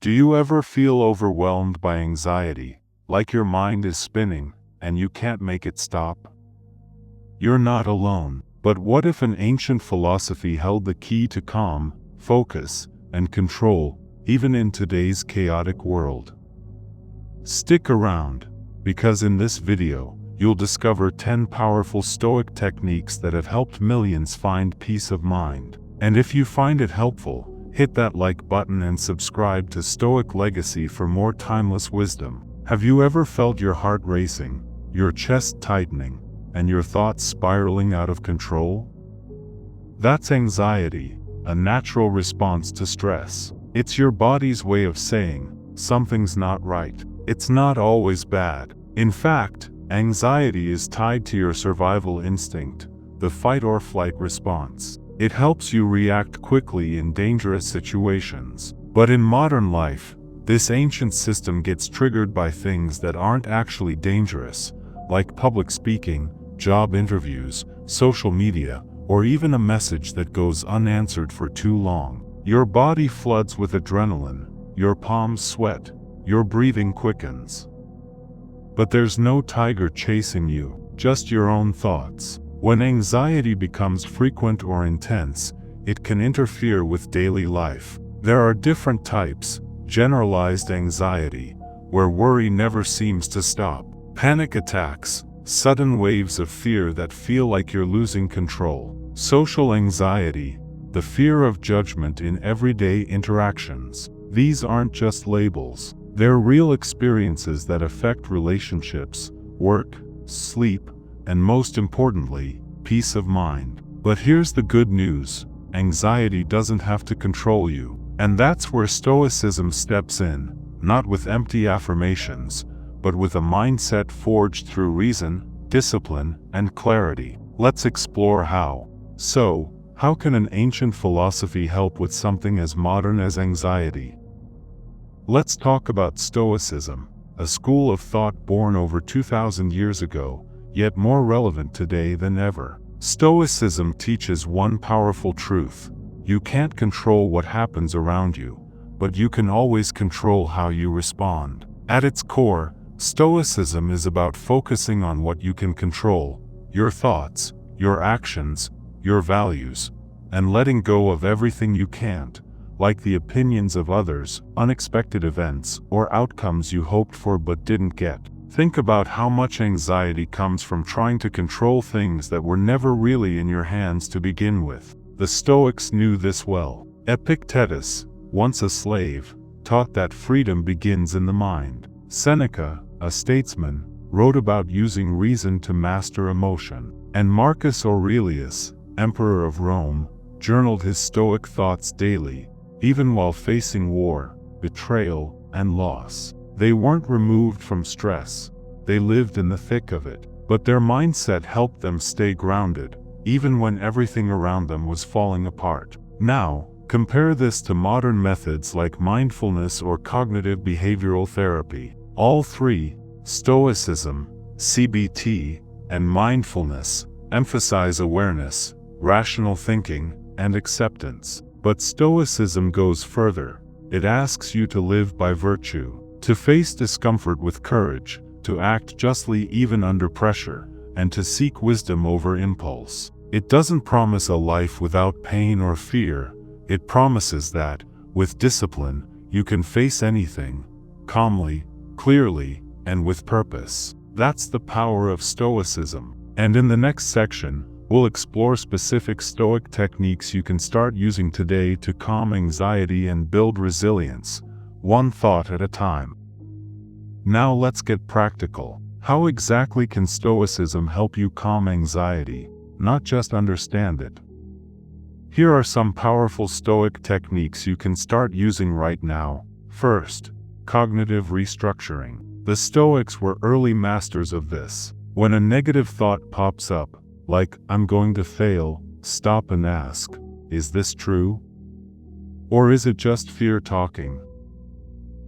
Do you ever feel overwhelmed by anxiety, like your mind is spinning, and you can't make it stop? You're not alone. But what if an ancient philosophy held the key to calm, focus, and control, even in today's chaotic world? Stick around, because in this video, you'll discover 10 powerful Stoic techniques that have helped millions find peace of mind. And if you find it helpful, hit that like button and subscribe to Stoic Legacy for more timeless wisdom. Have you ever felt your heart racing, your chest tightening, and your thoughts spiraling out of control? That's anxiety, a natural response to stress. It's your body's way of saying, something's not right. It's not always bad. In fact, anxiety is tied to your survival instinct, the fight or flight response. It helps you react quickly in dangerous situations. But in modern life, this ancient system gets triggered by things that aren't actually dangerous, like public speaking, job interviews, social media, or even a message that goes unanswered for too long. Your body floods with adrenaline, your palms sweat, your breathing quickens. But there's no tiger chasing you, just your own thoughts. When anxiety becomes frequent or intense, it can interfere with daily life. There are different types: generalized anxiety, where worry never seems to stop; panic attacks, sudden waves of fear that feel like you're losing control; social anxiety, the fear of judgment in everyday interactions. These aren't just labels. They're real experiences that affect relationships, work, sleep, and most importantly, peace of mind. But here's the good news: anxiety doesn't have to control you. And that's where Stoicism steps in, not with empty affirmations, but with a mindset forged through reason, discipline, and clarity. Let's explore how. So, how can an ancient philosophy help with something as modern as anxiety? Let's talk about Stoicism, a school of thought born over 2,000 years ago, yet more relevant today than ever. Stoicism teaches one powerful truth: you can't control what happens around you, but you can always control how you respond. At its core, Stoicism is about focusing on what you can control: your thoughts, your actions, your values, and letting go of everything you can't, like the opinions of others, unexpected events, or outcomes you hoped for but didn't get. Think about how much anxiety comes from trying to control things that were never really in your hands to begin with. The Stoics knew this well. Epictetus, once a slave, taught that freedom begins in the mind. Seneca, a statesman, wrote about using reason to master emotion. And Marcus Aurelius, emperor of Rome, journaled his Stoic thoughts daily, even while facing war, betrayal, and loss. They weren't removed from stress, they lived in the thick of it. But their mindset helped them stay grounded, even when everything around them was falling apart. Now, compare this to modern methods like mindfulness or cognitive behavioral therapy. All three, Stoicism, CBT, and mindfulness, emphasize awareness, rational thinking, and acceptance. But Stoicism goes further. It asks you to live by virtue, to face discomfort with courage, to act justly even under pressure, and to seek wisdom over impulse. It doesn't promise a life without pain or fear. It promises that, with discipline, you can face anything, calmly, clearly, and with purpose. That's the power of Stoicism. And in the next section, we'll explore specific Stoic techniques you can start using today to calm anxiety and build resilience, one thought at a time. Now let's get practical. How exactly can Stoicism help you calm anxiety, not just understand it? Here are some powerful Stoic techniques you can start using right now. First, cognitive restructuring. The Stoics were early masters of this. When a negative thought pops up, like, "I'm going to fail," stop and ask, "Is this true? Or is it just fear talking?"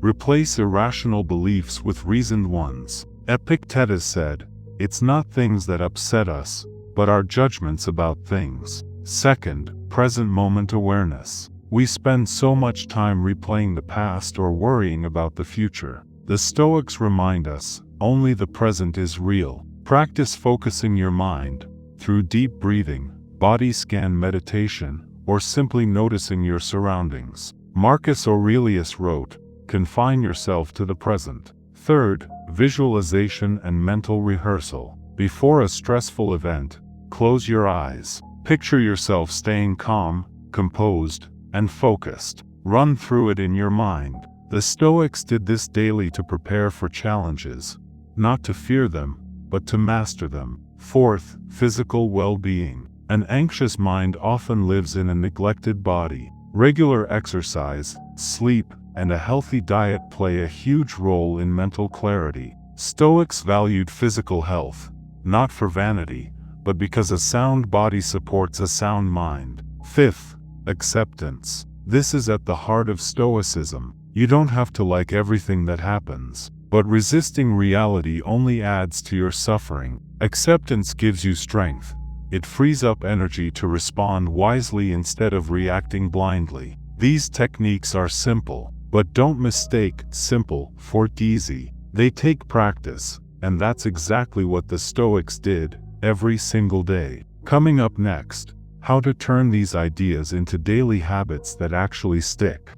Replace irrational beliefs with reasoned ones. Epictetus said, "It's not things that upset us, but our judgments about things." Second, present moment awareness. We spend so much time replaying the past or worrying about the future. The Stoics remind us, only the present is real. Practice focusing your mind, through deep breathing, body scan meditation, or simply noticing your surroundings. Marcus Aurelius wrote, "Confine yourself to the present." Third, visualization and mental rehearsal. Before a stressful event, close your eyes. Picture yourself staying calm, composed, and focused. Run through it in your mind. The Stoics did this daily to prepare for challenges, not to fear them, but to master them. Fourth, physical well-being. An anxious mind often lives in a neglected body. Regular exercise, sleep, and a healthy diet play a huge role in mental clarity. Stoics valued physical health, not for vanity, but because a sound body supports a sound mind. Fifth, acceptance. This is at the heart of Stoicism. You don't have to like everything that happens, but resisting reality only adds to your suffering. Acceptance gives you strength. It frees up energy to respond wisely instead of reacting blindly. These techniques are simple, but don't mistake simple for easy. They take practice, and that's exactly what the Stoics did, every single day. Coming up next, how to turn these ideas into daily habits that actually stick.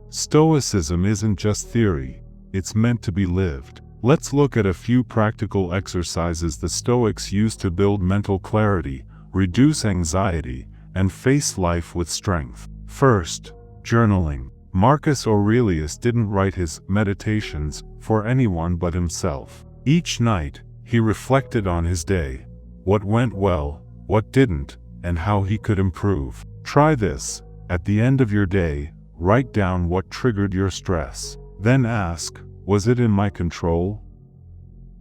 Stoicism isn't just theory, it's meant to be lived. Let's look at a few practical exercises the Stoics used to build mental clarity, reduce anxiety, and face life with strength. First, journaling. Marcus Aurelius didn't write his meditations for anyone but himself. Each night, he reflected on his day, what went well, what didn't, and how he could improve. Try this. At the end of your day, write down what triggered your stress. Then ask, was it in my control?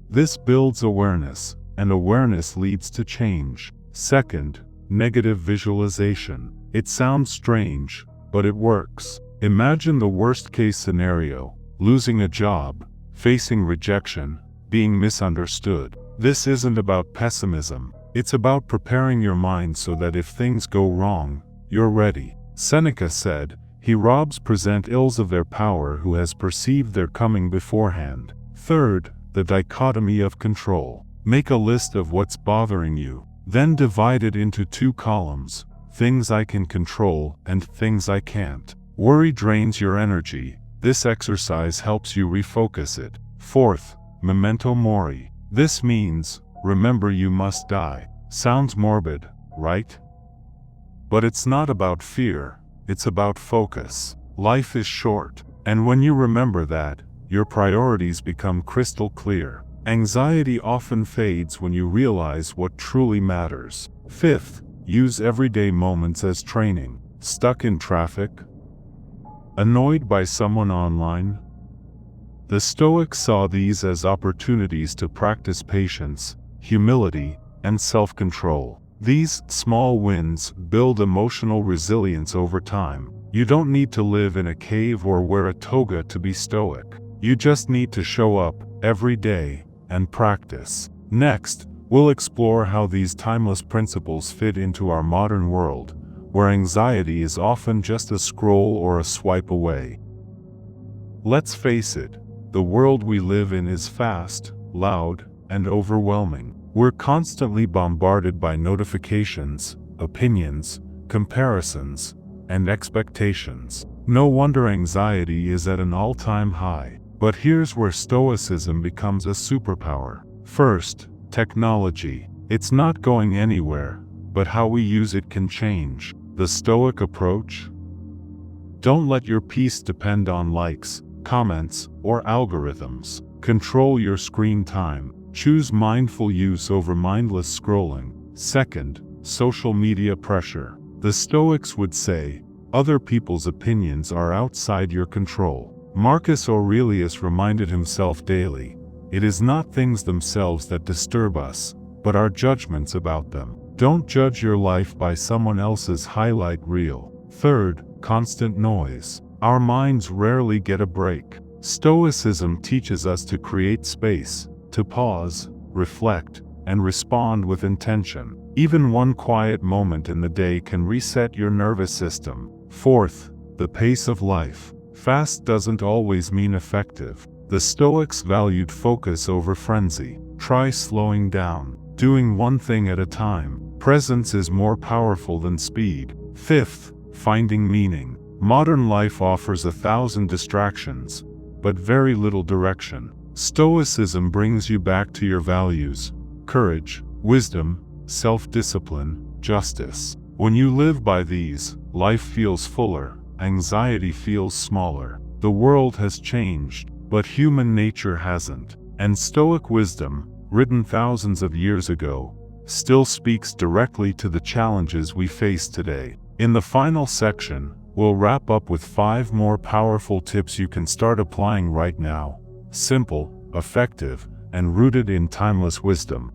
This builds awareness, and awareness leads to change. Second, negative visualization. It sounds strange, but it works. Imagine the worst-case scenario: losing a job, facing rejection, being misunderstood. This isn't about pessimism. It's about preparing your mind so that if things go wrong, you're ready. Seneca said, "He robs present ills of their power who has perceived their coming beforehand." Third, the dichotomy of control. Make a list of what's bothering you, then divide it into two columns: things I can control and things I can't. Worry drains your energy. This exercise helps you refocus it. Fourth, memento mori. This means, remember you must die. Sounds morbid, right? But it's not about fear, it's about focus. Life is short, and when you remember that, your priorities become crystal clear. Anxiety often fades when you realize what truly matters. Fifth, use everyday moments as training. Stuck in traffic? Annoyed by someone online? The Stoics saw these as opportunities to practice patience, humility, and self-control. These small wins build emotional resilience over time. You don't need to live in a cave or wear a toga to be stoic. You just need to show up every day and practice. Next, we'll explore how these timeless principles fit into our modern world, where anxiety is often just a scroll or a swipe away. Let's face it, the world we live in is fast, loud, and overwhelming. We're constantly bombarded by notifications, opinions, comparisons, and expectations. No wonder anxiety is at an all-time high. But here's where Stoicism becomes a superpower. First, technology. It's not going anywhere, but how we use it can change. The Stoic approach? Don't let your peace depend on likes, comments, or algorithms. Control your screen time. Choose mindful use over mindless scrolling. Second, social media pressure. The Stoics would say, other people's opinions are outside your control. Marcus Aurelius reminded himself daily, it is not things themselves that disturb us, but our judgments about them. Don't judge your life by someone else's highlight reel. Third, constant noise. Our minds rarely get a break. Stoicism teaches us to create space, to pause, reflect, and respond with intention. Even one quiet moment in the day can reset your nervous system. Fourth, the pace of life. Fast doesn't always mean effective. The Stoics valued focus over frenzy. Try slowing down, doing one thing at a time. Presence is more powerful than speed. Fifth, finding meaning. Modern life offers 1,000 distractions, but very little direction. Stoicism brings you back to your values: courage, wisdom, self-discipline, justice. When you live by these, life feels fuller, anxiety feels smaller. The world has changed, but human nature hasn't. And Stoic wisdom, written thousands of years ago, still speaks directly to the challenges we face today. In the final section, we'll wrap up with 5 more powerful tips you can start applying right now. Simple, effective, and rooted in timeless wisdom.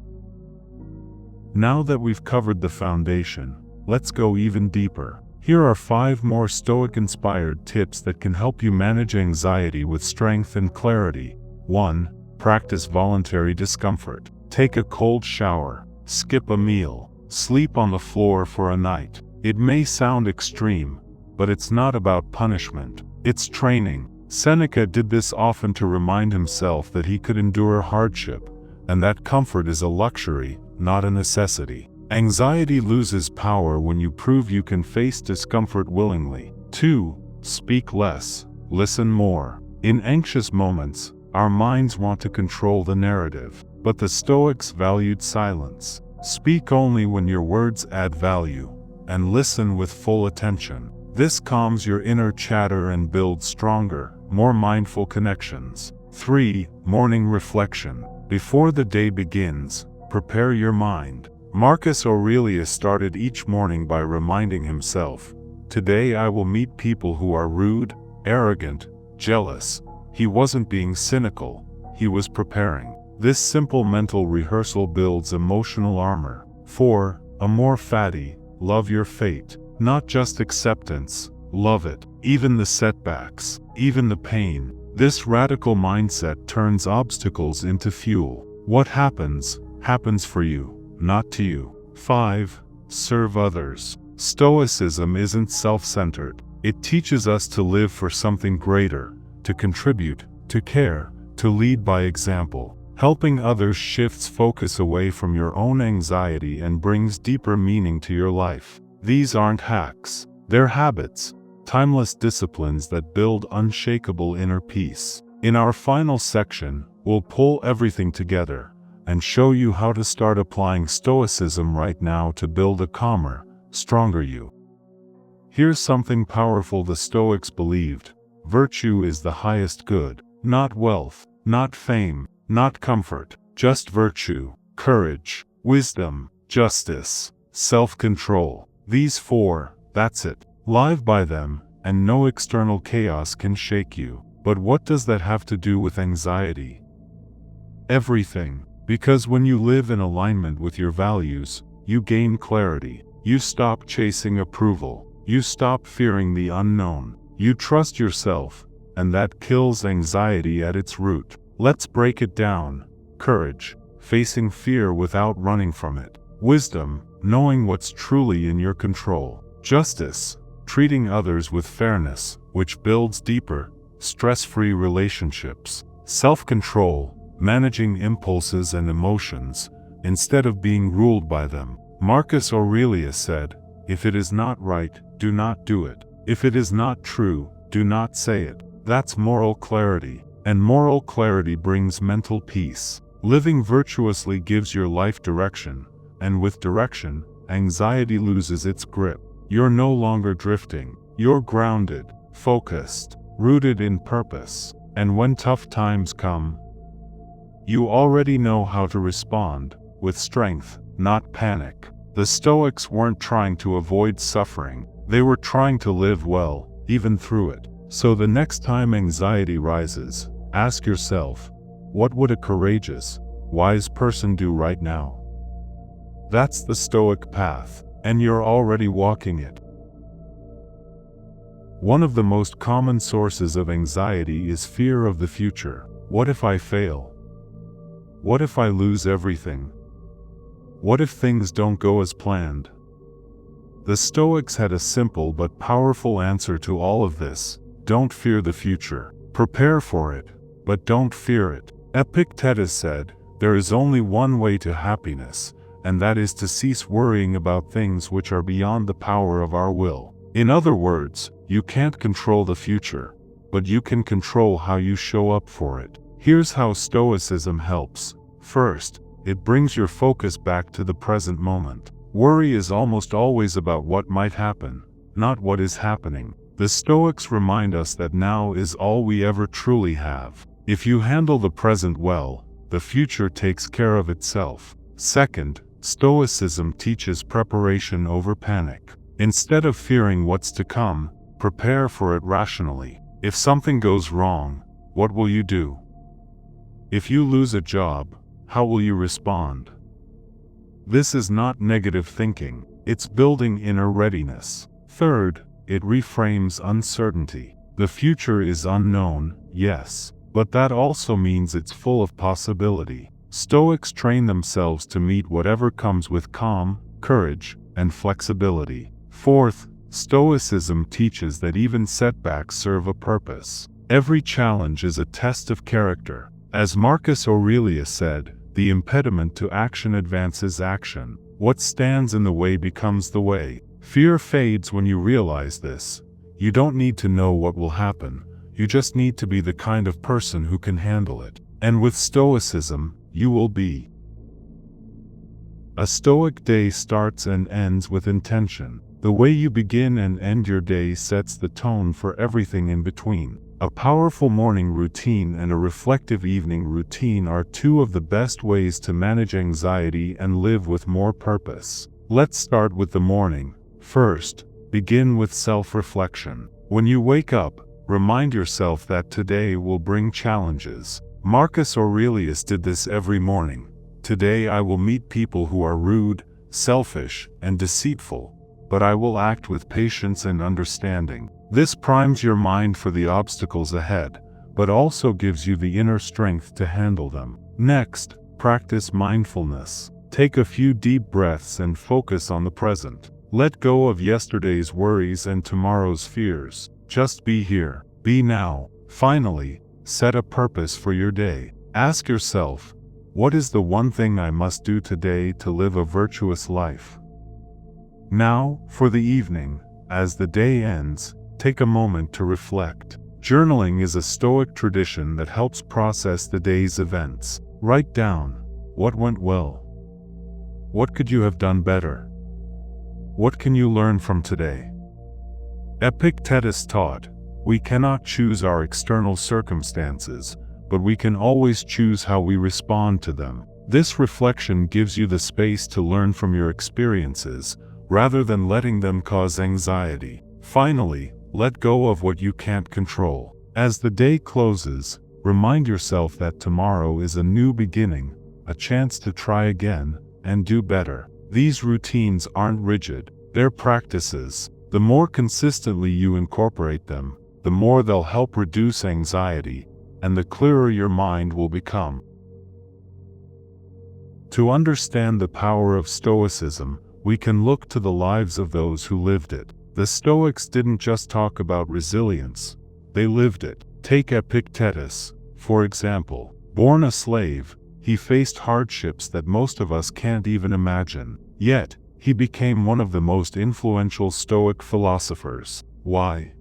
Now that we've covered the foundation, let's go even deeper. Here are 5 more Stoic-inspired tips that can help you manage anxiety with strength and clarity. 1. Practice voluntary discomfort. Take a cold shower, skip a meal, sleep on the floor for a night. It may sound extreme, but it's not about punishment. It's training. Seneca did this often to remind himself that he could endure hardship, and that comfort is a luxury, not a necessity. Anxiety loses power when you prove you can face discomfort willingly. 2. Speak less, listen more. In anxious moments, our minds want to control the narrative, but the Stoics valued silence. Speak only when your words add value, and listen with full attention. This calms your inner chatter and builds stronger, more mindful connections. 3. Morning reflection. Before the day begins, prepare your mind. Marcus Aurelius started each morning by reminding himself, "Today I will meet people who are rude, arrogant, jealous." He wasn't being cynical, he was preparing. This simple mental rehearsal builds emotional armor. 4. Amor fati. Love your fate. Not just acceptance, love it. Even the setbacks, even the pain. This radical mindset turns obstacles into fuel. What happens, happens for you, not to you. 5. Serve others. Stoicism isn't self-centered. It teaches us to live for something greater, to contribute, to care, to lead by example. Helping others shifts focus away from your own anxiety and brings deeper meaning to your life. These aren't hacks, they're habits, timeless disciplines that build unshakable inner peace. In our final section, we'll pull everything together and show you how to start applying Stoicism right now to build a calmer, stronger you. Here's something powerful the Stoics believed: virtue is the highest good. Not wealth, not fame, not comfort, just virtue, courage, wisdom, justice, self-control. These 4, that's it. Live by them, and no external chaos can shake you. But what does that have to do with anxiety? Everything. Because when you live in alignment with your values, you gain clarity. You stop chasing approval. You stop fearing the unknown. You trust yourself, and that kills anxiety at its root. Let's break it down. Courage, facing fear without running from it. Wisdom, knowing what's truly in your control. Justice, treating others with fairness, which builds deeper, stress-free relationships. Self-control, managing impulses and emotions, instead of being ruled by them. Marcus Aurelius said, "If it is not right, do not do it. If it is not true, do not say it." That's moral clarity, and moral clarity brings mental peace. Living virtuously gives your life direction, and with direction, anxiety loses its grip. You're no longer drifting. You're grounded, focused, rooted in purpose. And when tough times come, you already know how to respond, with strength, not panic. The Stoics weren't trying to avoid suffering. They were trying to live well, even through it. So the next time anxiety rises, ask yourself, what would a courageous, wise person do right now? That's the Stoic path, and you're already walking it. One of the most common sources of anxiety is fear of the future. What if I fail? What if I lose everything? What if things don't go as planned? The Stoics had a simple but powerful answer to all of this. Don't fear the future. Prepare for it, but don't fear it. Epictetus said, "There is only one way to happiness, and that is to cease worrying about things which are beyond the power of our will." In other words, you can't control the future, but you can control how you show up for it. Here's how Stoicism helps. First, it brings your focus back to the present moment. Worry is almost always about what might happen, not what is happening. The Stoics remind us that now is all we ever truly have. If you handle the present well, the future takes care of itself. Second, Stoicism teaches preparation over panic. Instead of fearing what's to come, prepare for it rationally. If something goes wrong, what will you do? If you lose a job, how will you respond? This is not negative thinking, it's building inner readiness. Third, it reframes uncertainty. The future is unknown, yes, but that also means it's full of possibility. Stoics train themselves to meet whatever comes with calm, courage, and flexibility. Fourth, Stoicism teaches that even setbacks serve a purpose. Every challenge is a test of character. As Marcus Aurelius said, "The impediment to action advances action. What stands in the way becomes the way." Fear fades when you realize this. You don't need to know what will happen, you just need to be the kind of person who can handle it. And with Stoicism, you will be. A Stoic day starts and ends with intention. The way you begin and end your day sets the tone for everything in between. A powerful morning routine and a reflective evening routine are two of the best ways to manage anxiety and live with more purpose. Let's start with the morning. First, begin with self-reflection. When you wake up, remind yourself that today will bring challenges. Marcus Aurelius did this every morning. "Today I will meet people who are rude, selfish, and deceitful, but I will act with patience and understanding." This primes your mind for the obstacles ahead, but also gives you the inner strength to handle them. Next, practice mindfulness. Take a few deep breaths and focus on the present. Let go of yesterday's worries and tomorrow's fears. Just be here, be now. Finally, set a purpose for your day. Ask yourself, what is the one thing I must do today to live a virtuous life? Now, for the evening, as the day ends, take a moment to reflect. Journaling is a Stoic tradition that helps process the day's events. Write down, what went well? What could you have done better? What can you learn from today? Epictetus taught, we cannot choose our external circumstances, but we can always choose how we respond to them. This reflection gives you the space to learn from your experiences, rather than letting them cause anxiety. Finally, let go of what you can't control. As the day closes, remind yourself that tomorrow is a new beginning, a chance to try again, and do better. These routines aren't rigid, they're practices. The more consistently you incorporate them, the more they'll help reduce anxiety, and the clearer your mind will become. To understand the power of Stoicism, we can look to the lives of those who lived it. The Stoics didn't just talk about resilience, they lived it. Take Epictetus, for example. Born a slave, he faced hardships that most of us can't even imagine. Yet, he became one of the most influential Stoic philosophers. Why?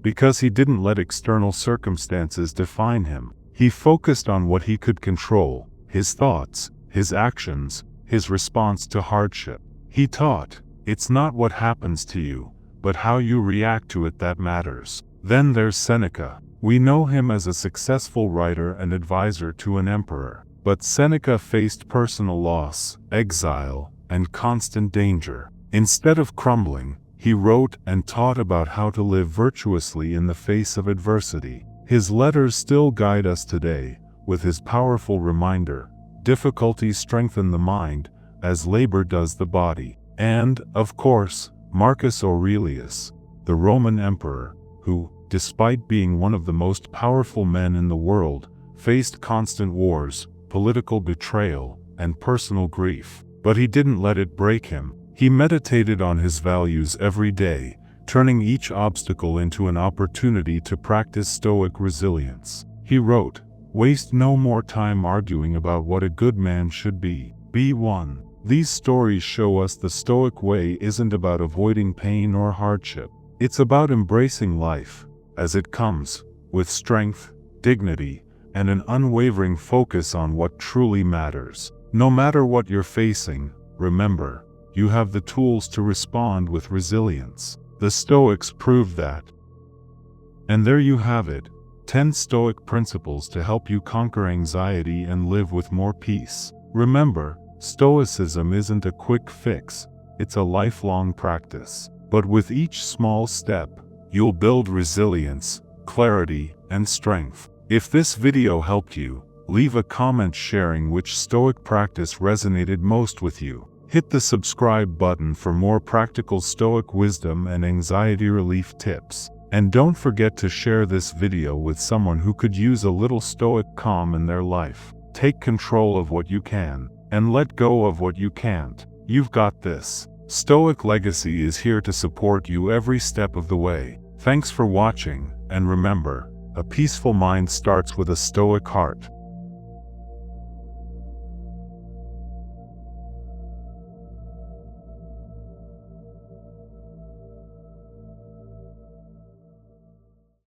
Because he didn't let external circumstances define him. He focused on what he could control, his thoughts, his actions, his response to hardship. He taught, it's not what happens to you, but how you react to it that matters. Then there's Seneca. We know him as a successful writer and advisor to an emperor. But Seneca faced personal loss, exile, and constant danger. Instead of crumbling, he wrote and taught about how to live virtuously in the face of adversity. His letters still guide us today, with his powerful reminder, difficulties strengthen the mind, as labor does the body. And, of course, Marcus Aurelius, the Roman emperor, who, despite being one of the most powerful men in the world, faced constant wars, political betrayal, and personal grief. But he didn't let it break him. He meditated on his values every day, turning each obstacle into an opportunity to practice Stoic resilience. He wrote, "Waste no more time arguing about what a good man should be. Be one." These stories show us the Stoic way isn't about avoiding pain or hardship. It's about embracing life as it comes, with strength, dignity, and an unwavering focus on what truly matters. No matter what you're facing, remember, you have the tools to respond with resilience. The Stoics proved that. And there you have it, 10 Stoic principles to help you conquer anxiety and live with more peace. Remember, Stoicism isn't a quick fix, it's a lifelong practice. But with each small step, you'll build resilience, clarity, and strength. If this video helped you, leave a comment sharing which Stoic practice resonated most with you. Hit the subscribe button for more practical Stoic wisdom and anxiety relief tips. And don't forget to share this video with someone who could use a little Stoic calm in their life. Take control of what you can, and let go of what you can't. You've got this. Stoic Legacy is here to support you every step of the way. Thanks for watching, and remember, a peaceful mind starts with a Stoic heart.